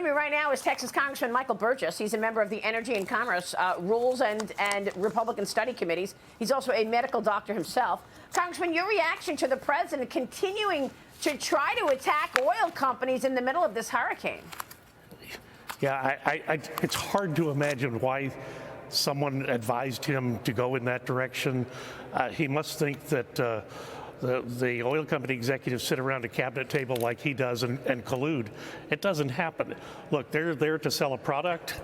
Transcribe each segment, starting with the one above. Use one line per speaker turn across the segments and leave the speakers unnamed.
me right now is Texas Congressman Michael Burgess. He's a member of the Energy and Commerce Rules and Republican Study Committees. He's also a medical doctor himself. Congressman, your reaction to the president continuing to try to attack oil companies in the middle of this hurricane?
Yeah, it's hard to imagine why someone advised him to go in that direction. He must think that the oil company executives sit around a cabinet table like he does and collude. It doesn't happen. Look, they're there to sell a product.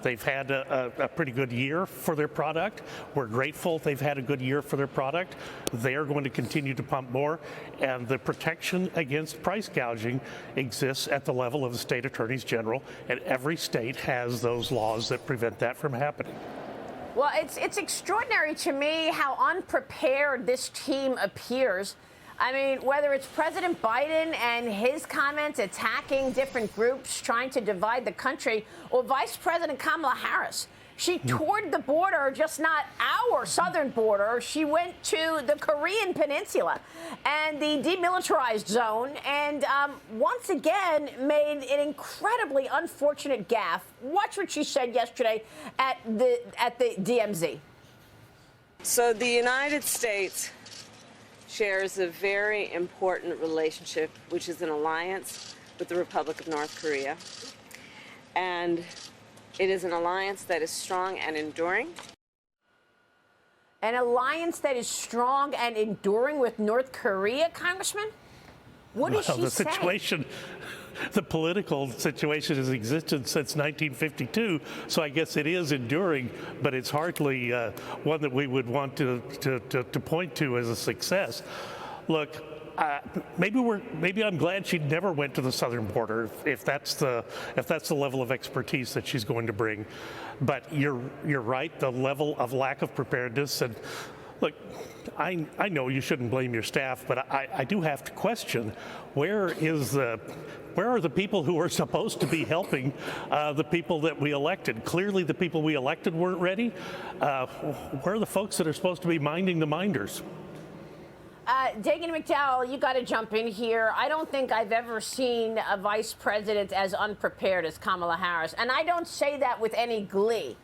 They've had a pretty good year for their product. We're grateful they've had a good year for their product. They are going to continue to pump more, and the protection against price gouging exists at the level of the state attorneys general, and every state has those laws that prevent that from happening.
Well, it's extraordinary to me how unprepared this team appears. I mean, whether it's President Biden and his comments attacking different groups, trying to divide the country, or Vice President Kamala Harris. She toured the border, just not our southern border. She went to the Korean Peninsula and the demilitarized zone, and once again made an incredibly unfortunate gaffe. Watch what she said yesterday at the DMZ.
So the United States shares a very important relationship, which is an alliance with the Republic of North Korea, and it is an alliance that is strong and enduring.
An alliance that is strong and enduring with North Korea, Congressman? What did she say?
The political situation has existed since 1952, so I guess it is enduring, but it's hardly one that we would want to point to as a success. Look, maybe I'm glad she never went to the southern border if that's the level of expertise that she's going to bring. But you're right, the level of lack of preparedness. And look, I know you shouldn't blame your staff, but I do have to question where are the people who are supposed to be helping the people that we elected? Clearly, the people we elected weren't ready. Where are the folks that are supposed to be minding the minders?
Dagan McDowell, you got to jump in here. I don't think I've ever seen a vice president as unprepared as Kamala Harris. And I don't say that with any glee,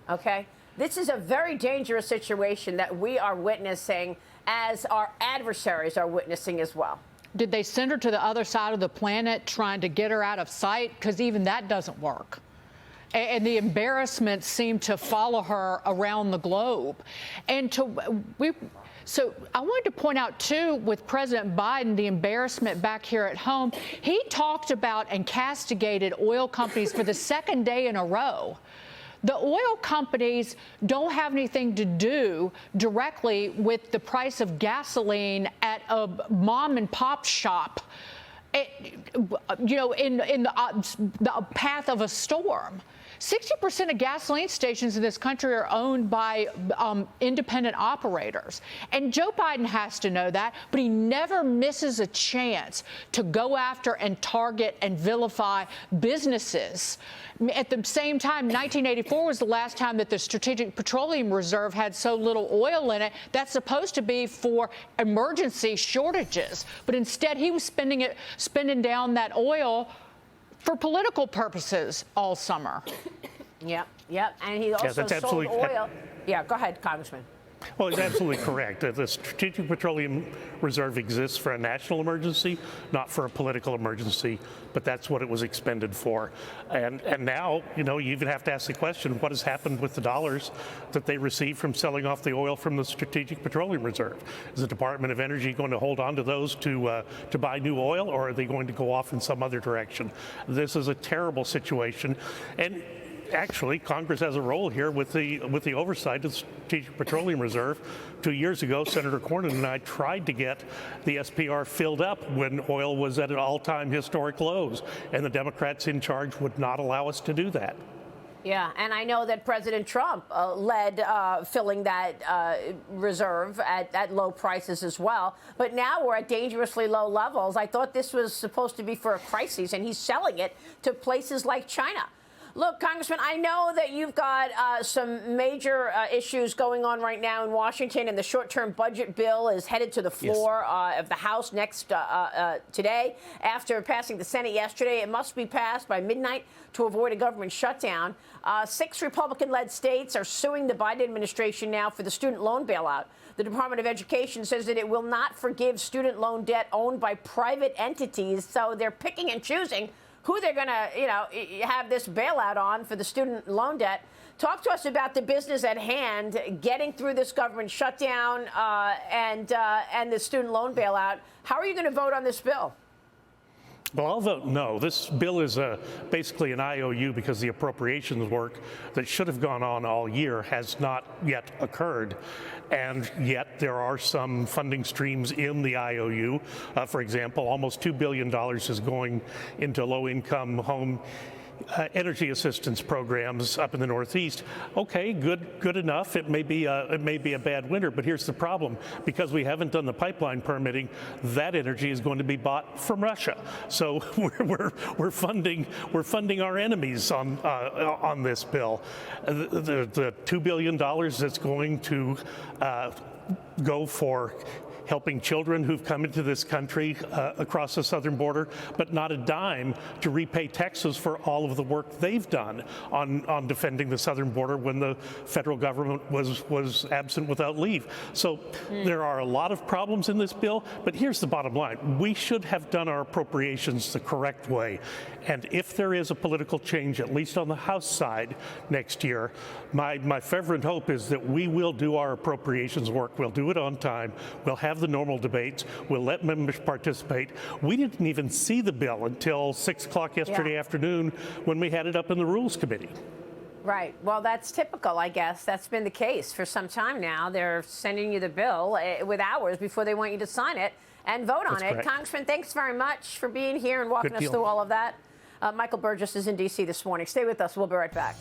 okay? This is a very dangerous situation that we are witnessing, as our adversaries are witnessing as well.
Did they send her to the other side of the planet trying to get her out of sight? Because even that doesn't work. And the embarrassment seemed to follow her around the globe. And so I wanted to point out, too, with President Biden, the embarrassment back here at home. He talked about and castigated oil companies for the second day in a row. The oil companies don't have anything to do directly with the price of gasoline at a mom and pop shop, you know, in the path of a storm. 60% of gasoline stations in this country are owned by independent operators. And Joe Biden has to know that, but he never misses a chance to go after and target and vilify businesses. At the same time, 1984 was the last time that the Strategic Petroleum Reserve had so little oil in it. That's supposed to be for emergency shortages. But instead, he was spending down that oil for political purposes all summer.
Yep. And he also sold oil. Yeah, go ahead, Congressman.
Well, he's absolutely correct. The Strategic Petroleum Reserve exists for a national emergency, not for a political emergency, but that's what it was expended for. And now, you know, you even have to ask the question, what has happened with the dollars that they receive from selling off the oil from the Strategic Petroleum Reserve? Is the Department of Energy going to hold on to those to buy new oil, or are they going to go off in some other direction? This is a terrible situation. And actually, Congress has a role here with the oversight of the Strategic Petroleum Reserve. 2 years ago, Senator Cornyn and I tried to get the SPR filled up when oil was at an all-time historic lows, and the Democrats in charge would not allow us to do that.
Yeah, and I know that President Trump led filling that reserve at low prices as well. But now we're at dangerously low levels. I thought this was supposed to be for a crisis, and he's selling it to places like China. Look, Congressman, I know that you've got some major issues going on right now in Washington, and the short-term budget bill is headed to the floor of the House next today. After passing the Senate yesterday, it must be passed by midnight to avoid a government shutdown. 6 Republican-led states are suing the Biden administration now for the student loan bailout. The Department of Education says that it will not forgive student loan debt owned by private entities, so they're picking and choosing who they're going to, have this bailout on for the student loan debt. Talk to us about the business at hand, getting through this government shutdown and the student loan bailout. How are you going to vote on this bill?
Well, I'll vote no. This bill is basically an IOU because the appropriations work that should have gone on all year has not yet occurred. And yet there are some funding streams in the IOU. For example, almost $2 billion is going into low-income home energy assistance programs up in the Northeast. Okay, good enough. It may be a bad winter, but here's the problem: because we haven't done the pipeline permitting, that energy is going to be bought from Russia. So we're funding our enemies on this bill. The $2 billion that's going to go for helping children who've come into this country across the southern border, but not a dime to repay Texas for all of the work they've done on defending the southern border when the federal government was absent without leave. So there are a lot of problems in this bill, but here's the bottom line. We should have done our appropriations the correct way. And if there is a political change, at least on the House side next year, my fervent hope is that we will do our appropriations work. We'll do it on time. We'll have the normal debates. We'll let members participate. We didn't even see the bill until 6 o'clock yesterday afternoon when we had it up in the Rules Committee.
Right. Well, that's typical, I guess. That's been the case for some time now. They're sending you the bill with hours before they want you to sign it and vote on it.
Correct.
Congressman, thanks very much for being here and walking us through all of that. Michael Burgess is in D.C. this morning. Stay with us. We'll be right back.